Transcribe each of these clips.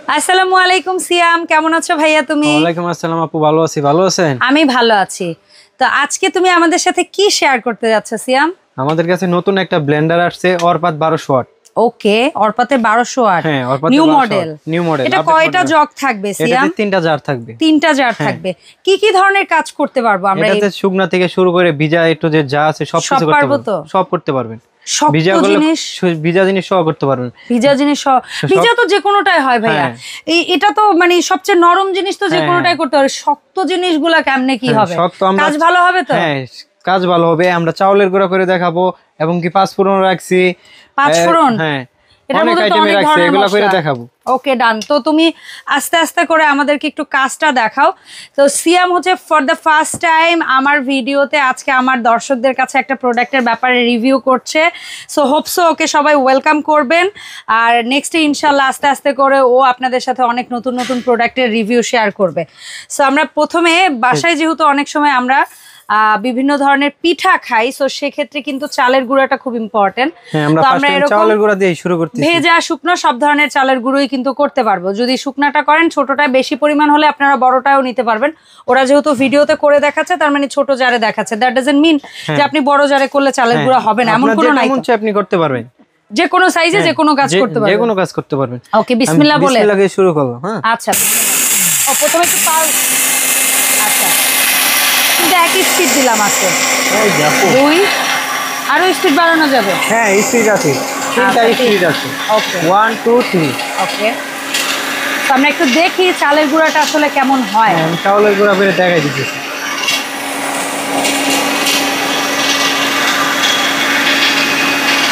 আসসালামু আলাইকুম সিয়াম, কেমন আছো ভাইয়া তুমি? ওয়ালাইকুম আসসালাম আপু, ভালো আছি। ভালো আছেন? আমি ভালো আছি। তো আজকে তুমি আমাদের সাথে কি শেয়ার করতে যাচ্ছ সিয়াম? আমাদের কাছে নতুন একটা ব্লেন্ডার আসছে, অরপাত 1200 ওয়াট। ওকে, অরপাতের 1200 ওয়াট। হ্যাঁ, অরপাতের new 1200 model. Watt, new model. এটা কয়টা জগ থাকবে সিয়াম? এটাতে 3টা জার থাকবে। 3টা জার থাকবে। কি কি ধরনের কাজ করতে পারবো আমরা? এটাতে শুকনা থেকে শুরু করে ভিজা একটু যে যা আছে সব কিছু করতে পারবো। সব করতে পারবেন। ভিজা জিনিস সহ করতে পারবেন। ভিজা জিনিস সহ, ভিজা তো যে কোনোটাই হয় ভাইয়া। এটা তো মানে সবচেয়ে নরম জিনিস তো যে কোনোটাই করতে পারবে। শক্ত জিনিসগুলা কেমনে কি হবে? কাজ ভালো হবে তো? হ্যাঁ, কাজ ভালো হবে। আমরা চাউলের গুঁড়া করে দেখাবো এবং কি পাঁচফোড়ন রাখছি। পাঁচফোড়ন, হ্যাঁ, এটার মধ্যে তো অনেক ধরনের এগুলা করে মশলা। দেখাবো। ওকে, ডান। তো তুমি আস্তে আস্তে করে আমাদেরকে একটু কাজটা দেখাও। তো সিয়াম হচ্ছে ফর দ্য ফার্স্ট টাইম আমার ভিডিওতে আজকে আমার দর্শকদের কাছে একটা প্রোডাক্টের ব্যাপারে রিভিউ করছে। সো হোপসো ওকে সবাই ওয়েলকাম করবেন। আর নেক্সটে ইনশাল্লাহ আস্তে আস্তে করে ও আপনাদের সাথে অনেক নতুন নতুন প্রোডাক্টের রিভিউ শেয়ার করবে। সো আমরা প্রথমে বাসায় যেহেতু অনেক সময় আমরা বিভিন্ন ধরনের পিঠা খাই, সো সেক্ষেত্রে কিন্তু চালের গুঁড়াটা খুব ইম্পর্টেন্ট। তো আমরা এরকম চালের গুঁড়া দিয়ে শুরু করতেছি। ভেজা শুকনো সব ধরনের চালের গুঁড়োই কিন্তু করতে পারবো। যদি শুকনাটা করেন, ছোটটা বেশি পরিমাণ হলে আপনারা বড়টাও নিতে পারবেন। ওরা যেহেতু ভিডিওতে করে দেখাচ্ছে, তার মানে ছোট জারে দেখাচ্ছে, দ্যাট ডাজন্ট মিন যে আপনি বড় জারে করলে চালের গুঁড়া হবে না, এমন কোনো নাই। আপনি করতে পারবেন যে কোনো সাইজে যে কোনো কাজ করতে পারবেন। যে কোনো কাজ করতে পারবেন। ওকে, বিসমিল্লাহ বলে বিসমিল্লাহ দিয়ে শুরু করব। হ্যাঁ, আচ্ছা। ও প্রথমে একটু পাল। আচ্ছা, কিন্তু একই স্পিড দিলাম আজকে। এই দেখো, দুই আরো স্পিড বাড়ানো যাবে। হ্যাঁ, স্পিড আছে, 3টা স্পিড আছে। ওকে, 1 2 3। ওকে, তো আমরা একটু দেখি চালের গুঁড়াটা আসলে কেমন হয়। আমি চালের গুঁড়া করে দেখাই দিচ্ছি।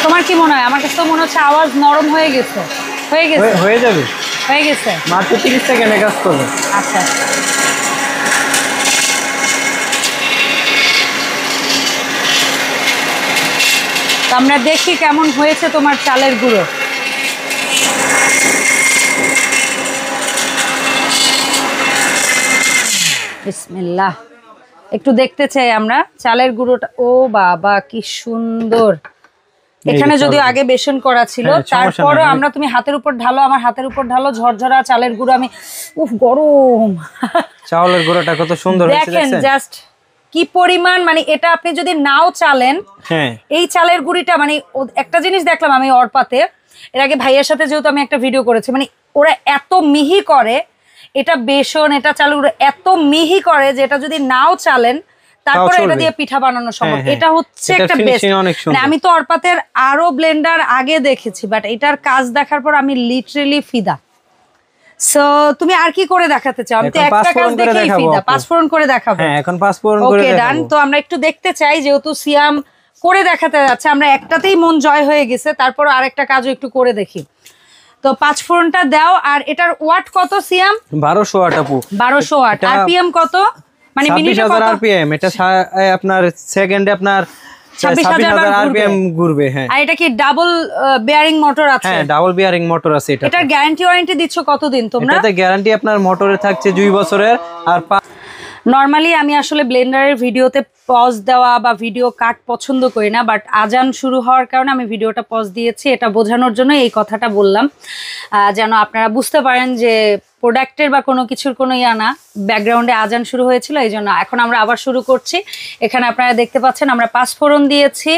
তোমার কি মনে হয়? আমার কাছে তো মনে হচ্ছে আওয়াজ নরম হয়ে গেছে। হয়ে যাবে, হয়ে গেছে। মাত্র 30 সেকেন্ডে কাজ করবে। আচ্ছা, তো আমরা দেখি কেমন হয়েছে তোমার চালের গুঁড়ো। বিসমিল্লাহ, একটু দেখতে চাই আমরা চালের গুঁড়োটা। ও বাবা, কি সুন্দর। এখানে যদিও আগে বেসন করা ছিল, তারপরে আমরা, তুমি হাতের উপর ঢালো, আমার হাতের উপর ঢালো, ঝরঝরা চালের গুঁড়ো। আমি গরম চালের গুঁড়োটা কত সুন্দর হয়েছে দেখেন জাস্ট কি পরিমাণ। মানে এটা আপনি যদি নাও চালেন, এই চালের গুঁড়িটা, মানে একটা জিনিস দেখলাম আমি অরপাতে, এর আগে ভাইয়ের সাথে যেহেতু আমি একটা ভিডিও করেছি, মানে ওরা এত মিহি করে, এটা বেসন, এটা চালের গুঁড়ো এত মিহি করে যে এটা যদি নাও চালেন তারপরে এটা দিয়ে পিঠা বানানো সম্ভব। এটা হচ্ছে একটা বেস্ট। মানে আমি তো অরপাতের আরো ব্লেন্ডার আগে দেখেছি, বাট এটার কাজ দেখার পর আমি লিটারেলি ফিদা। সো তুমি আর কি করে দেখাতে চাও? আমি তো একটা কাজ দেখেই ফিদা। পাঁচফোড়ন করে দেখাবো। হ্যাঁ, এখন পাঁচফোড়ন করে দেখাবো। ওকে, ডান। তো আমরা একটু দেখতে চাই, যেহেতু সিয়াম করে দেখাতে যাচ্ছে, আমরা একটাতেই মন জয় হয়ে গেছে, তারপর আরেকটা কাজও একটু করে দেখি। তো পাঁচফোড়নটা দাও। আর এটার ওয়াট কত সিয়াম? 1200 ওয়াট আপু। 1200 ওয়াট। আরপিএম কত? মানে মিনিটে কত আরপিএম? এটা আপনার সেকেন্ডে আপনার 26000 আরপিএম ঘুরবে। হ্যাঁ, আর এটা কি ডাবল বেয়ারিং মোটর আছে? হ্যাঁ, ডাবল বেয়ারিং মোটর আছে। এটার গ্যারান্টি ওয়ারেন্টি দিচ্ছ কতদিন তোমরা? এটাতে গ্যারান্টি আপনার মোটরে থাকছে 2 বছরের। আর নরমালি আমি আসলে ব্লেন্ডারের ভিডিওতে পজ দেওয়া বা ভিডিও কাট পছন্দ করি না, বাট আজান শুরু হওয়ার কারণে আমি ভিডিওটা পজ দিয়েছি। এটা বোঝানোর জন্য এই কথাটা বললাম, যেন আপনারা বুঝতে পারেন যে প্রোডাক্টের বা কোনো কিছুর কোনো না, ব্যাকগ্রাউন্ডে আজান শুরু হয়েছিল, এই জন্য। এখন আমরা আবার শুরু করছি। এখানে আপনারা দেখতে পাচ্ছেন আমরা পাঁচফোড়ন দিয়েছি।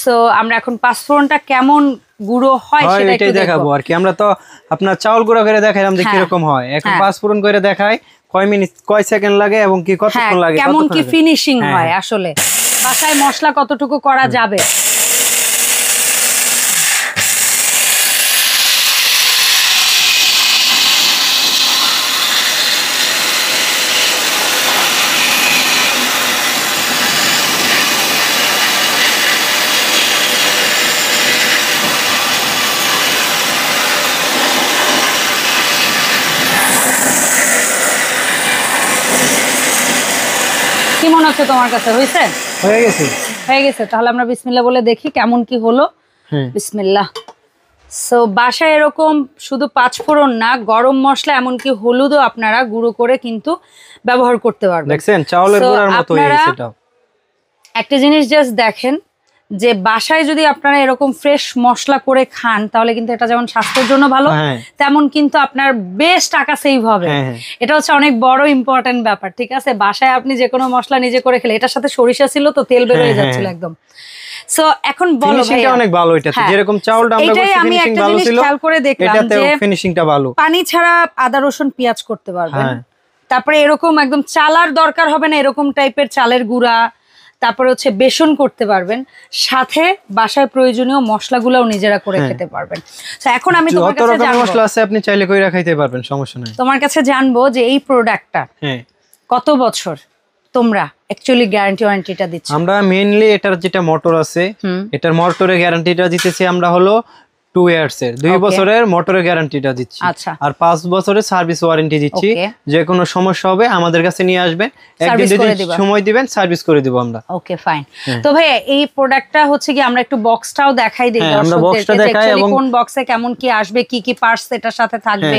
সো আমরা এখন পাঁচফোড়নটা কেমন গুঁড়ো হয় সেটা একটু দেখাবো আর কি। আমরা তো আপনার চাউল গুঁড়ো করে দেখাইলাম যে কিরকম হয়, এখন পাঁচফোড়ন করে দেখাই কয় মিনিট কয় সেকেন্ড লাগে এবং কি কতক্ষণ লাগে, কেমন কি ফিনিশিং হয়, আসলে বাসায় মশলা কতটুকু করা যাবে। কি মনে হচ্ছে তোমার কাছে? হয়েছে? হয়ে গেছে, হয়ে গেছে। তাহলে আমরা বিসমিল্লাহ বলে দেখি কেমন কি হলো। বিসমিল্লাহ। সো বাসায় এরকম শুধু পাঁচফোড়ন না, গরম মশলা এমনকি হলুদও আপনারা গুঁড়ো করে কিন্তু ব্যবহার করতে পারবেন। দেখছেন চাউলের গুঁড়ার মতো হয়ে গেছে। এটা একটা জিনিস জাস্ট দেখেন যে বাসায় যদি আপনারা এরকম ফ্রেশ মশলা করে খান তাহলে কিন্তু এটা যেমন স্বাস্থ্যের জন্য ভালো, তেমন কিন্তু আপনার বেশ টাকা সেভ হবে। এটা হচ্ছে অনেক বড় ইম্পর্টেন্ট ব্যাপার, ঠিক আছে? বাসায় আপনি যে কোনো মশলা নিজে করে খেলে, এটার সাথে সরিষা ছিল তো তেল বের হয়ে যাচ্ছিল একদম। সো এখন বলো ভাই, অনেক ভালো এটাতে, যেরকম চাউলটা আমরা করছি ফিনিশিং ভালো ছিল, খেয়াল করে দেখলাম যে ফিনিশিংটা ভালো। পানি ছাড়া আদা রসুন পেঁয়াজ করতে পারবেন। তারপরে এরকম একদম চালার দরকার হবে না, এরকম টাইপের চালের গুঁড়া, তারপরে হচ্ছে বেসন করতে পারবেন, সাথে বাসায় প্রয়োজনীয় মশলাগুলোও নিজেরা করে খেতে পারবেন। তো এখন আমি তোমার কাছে জানবো, মশলা আছে আপনি চাইলে কইরা খাইতে পারবেন, সমস্যা নাই। তোমার কাছে জানবো যে এই প্রোডাক্টটা কত বছর তোমরা অ্যাকচুয়ালি গ্যারান্টি ওয়ারেন্টিটা দিচ্ছ? আমরা মেইনলি এটার যেটা মোটর আছে, এটার মোটরের গ্যারান্টিটা দিতেছি আমরা হলো 2 ইয়ার্স এর, 2 বছরের মোটরের গ্যারান্টিটা দিচ্ছি। আর 5 বছরের সার্ভিস ওয়ারেন্টি দিচ্ছি। যে কোনো সমস্যা হবে আমাদের কাছে নিয়ে আসবেন, একদিন দুদিন সময় দিবেন, সার্ভিস করে দিব আমরা। Okay fine. তো ভাই এই প্রোডাক্টটা হচ্ছে কি আমরা একটু বক্সটাও দেখাই দেই আমরা বক্সটা দেখাই এবং কোন বক্সে কেমন কি আসবে, কি কি পার্টস এটার সাথে থাকবে।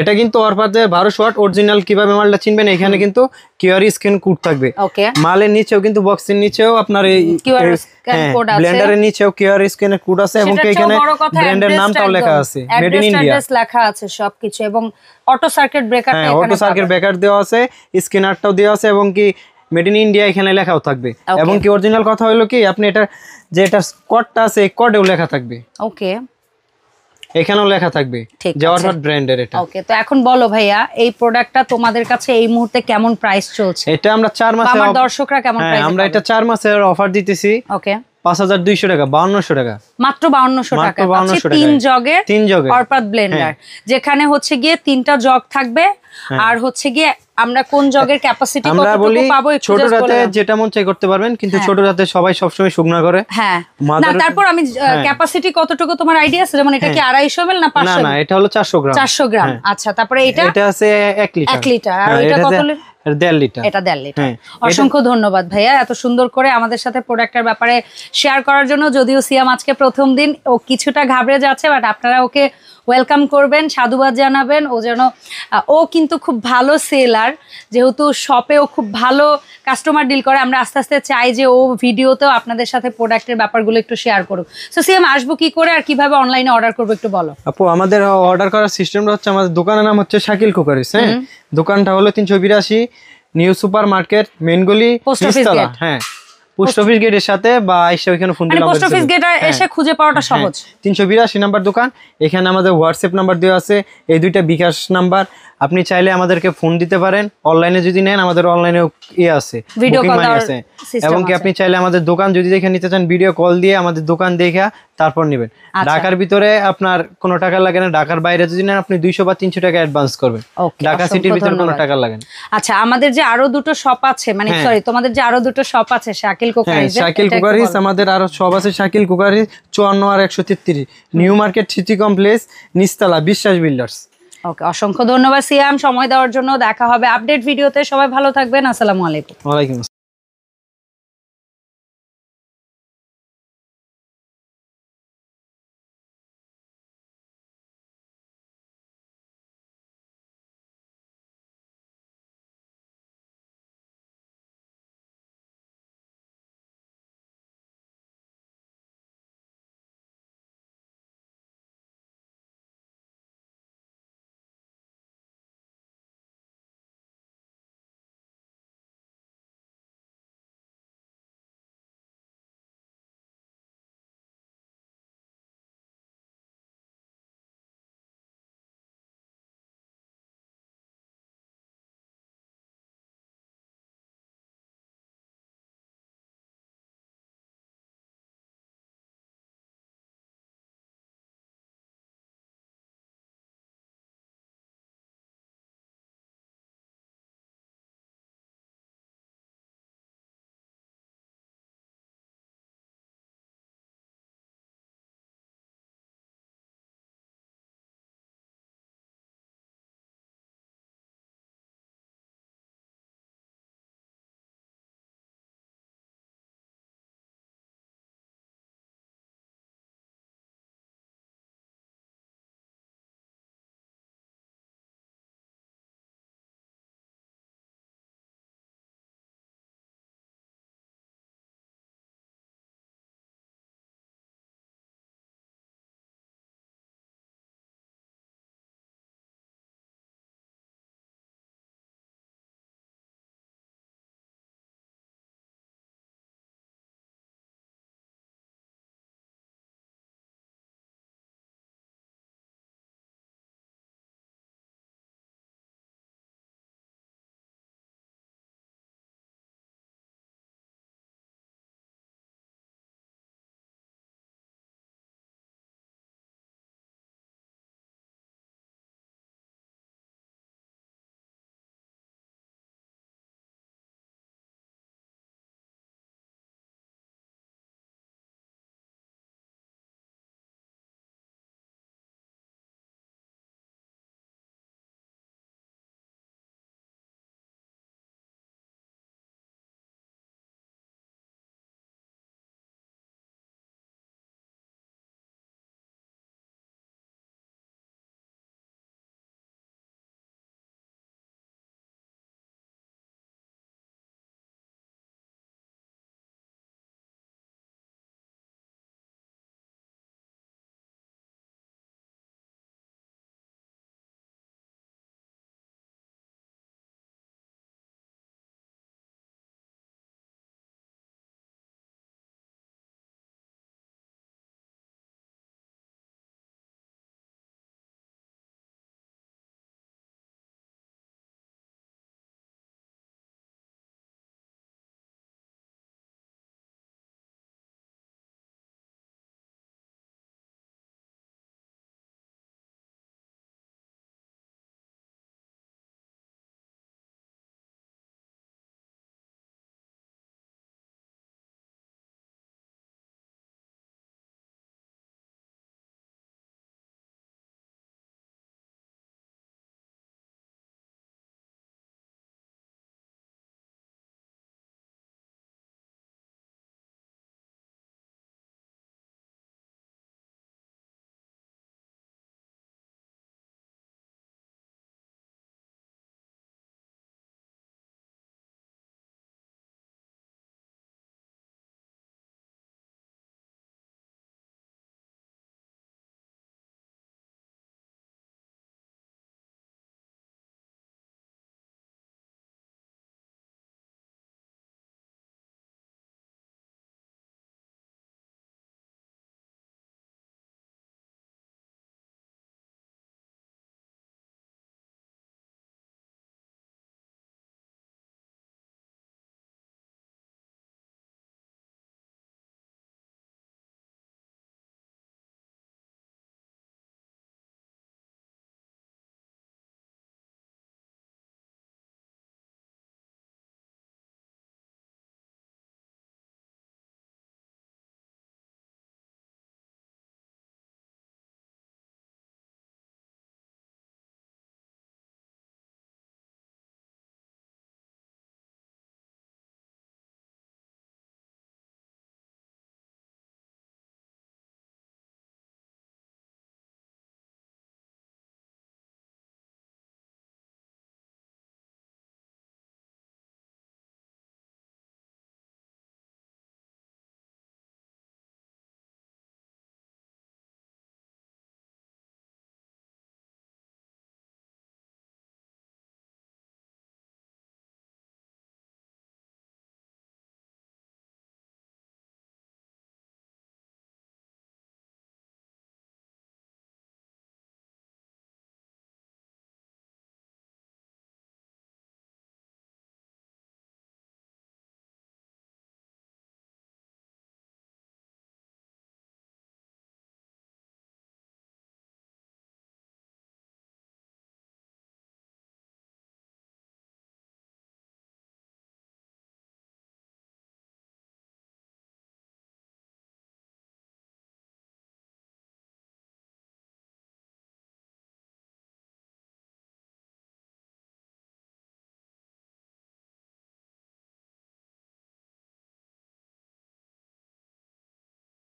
এটা কিন্তু অরপাতে 12 ওয়াট অরিজিনাল, কিভাবে মালটা চিনবেন এখানে কিন্তু কিউআর স্ক্যান কোড থাকবে। ওকে, মালের নিচেও কিন্তু বক্সের নিচেও আপনার এই কিউআর স্ক্যান কোড আছে, ব্লেন্ডারের নিচেও কিউআর স্ক্যানের কোড আছে এবং এখানে ব্র্যান্ডের নামটাও লেখা আছে, মেড ইন ইন্ডিয়া লেখা আছে সবকিছু, এবং auto circuit breaker, auto circuit breaker দেওয়া আছে, স্ক্যানারটাও দেওয়া আছে এবং কি মেড ইন ইন্ডিয়া এখানে লেখাও থাকবে। এবং কি অরিজিনাল কথা হলো কি আপনি এটা যে এটা কোডটা আছে এই কোডেও লেখা থাকবে। ওকে, এখানেও লেখা থাকবে জওহরহাট ব্র্যান্ডের এটা। ওকে, তো এখন বলো ভাইয়া এই প্রোডাক্টটা তোমাদের কাছে এই মুহূর্তে কেমন প্রাইস চলছে? এটা আমরা 4 মাসের, আমার দর্শকরা কেমন প্রাইস? আমরা এটা 4 মাসের অফার দিতেছি। ওকে, 5200 টাকা, 5200 টাকা, মাত্র 5200 টাকা। 3 জগের অরপাত ব্লেন্ডার, যেখানে হচ্ছে গিয়ে 3টা জগ থাকবে। আর হচ্ছে গিয়ে আমরা কোন জগের ক্যাপাসিটি কতটুকু পাবো ছোট রাতে যেটা মন চাই করতে পারবেন, কিন্তু ছোট রাতে সবাই সব সময় শুকনা করে। না, তারপর আমি ক্যাপাসিটি কতটুকু তোমার আইডিয়া আছে? যেমন এটা কি 250 ml না 500? না, এটা হলো 400 গ্রাম। 400 গ্রাম, আচ্ছা। তারপরে এটা আছে 1 লিটার। 1 লিটার। আর এটা কত লিটার? 1.5 লিটার। এটা 1.5 লিটার। অসংখ্য ধন্যবাদ ভাইয়া এত সুন্দর করে আমাদের সাথে প্রোডাক্টের ব্যাপারে শেয়ার করার জন্য। যদিও সিয়াম আজকে প্রথম দিন, ও কিছুটা ঘাবড়ে যাচ্ছে, বাট আপনারা ওকে ওয়েলকাম করবেন, সাধুবাদ জানাবেন। ও যেন ও কিন্তু খুব ভালো সেলার, যেহেতু শপে ও খুব ভালো কাস্টমার ডিল করে। আমরা আস্তে আস্তে চাই যে ও ভিডিওতেও আপনাদের সাথে প্রোডাক্টের ব্যাপারগুলো একটু শেয়ার করুক। সো সিয়াম, আসবো কি করে আর কিভাবে অনলাইনে অর্ডার করবো একটু বলো। আপু আমাদের অর্ডার করার সিস্টেমটা হচ্ছে, আমাদের দোকানের নাম হচ্ছে শাকিল কুকারিস। দোকানটা হলো 382 নিউ সুপার মার্কেট, মেনগলি, post office gate. Post office গেটের সাথে বা এসে ওখানে ফোন দিলে পোস্ট অফিস গেটে এসে খুঁজে পাওয়াটা সহজ। 382 নাম্বার দোকান। এখানে আমাদের হোয়াটসঅ্যাপ নাম্বার দেওয়া আছে, এই 2টা বিকাশ নাম্বার। আপনি চাইলে আমাদেরকে ফোন দিতে পারেন। অনলাইনে যদি নেন আমাদের অনলাইনে আছে, ভিডিও কল আছে, এবং কি আপনি চাইলে আমাদের দোকান যদি দেখে নিতে চান ভিডিও কল দিয়ে আমাদের দোকান দেখা তারপর নেবেন। ঢাকার ভিতরে আপনার কোনো টাকা লাগে না, ঢাকার বাইরে যদি নেন আপনি 200 বা 300 টাকা অ্যাডভান্স করবেন। ঢাকা সিটির ভিতরে কোনো টাকা লাগে না। আচ্ছা, আমাদের যে আরো দুটো শপ আছে, মানে সরি তোমাদের যে আরো দুটো শপ আছে শাকিল কুকারিজ, শাকিল কুকারিজ আমাদের আরো সব আছে। শাকিল কুকারিজ 54 আর 133 নিউ মার্কেট সিটি কমপ্লেক্স, নিচতলা, বিশ্বাস বিল্ডার্স। ওকে, অসংখ্য ধন্যবাদ সিয়াম সময় দেওয়ার জন্য। দেখা হবে আপডেট ভিডিওতে। সবাই ভালো থাকবেন। আসসালামু আলাইকুম। ওয়ালাইকুম।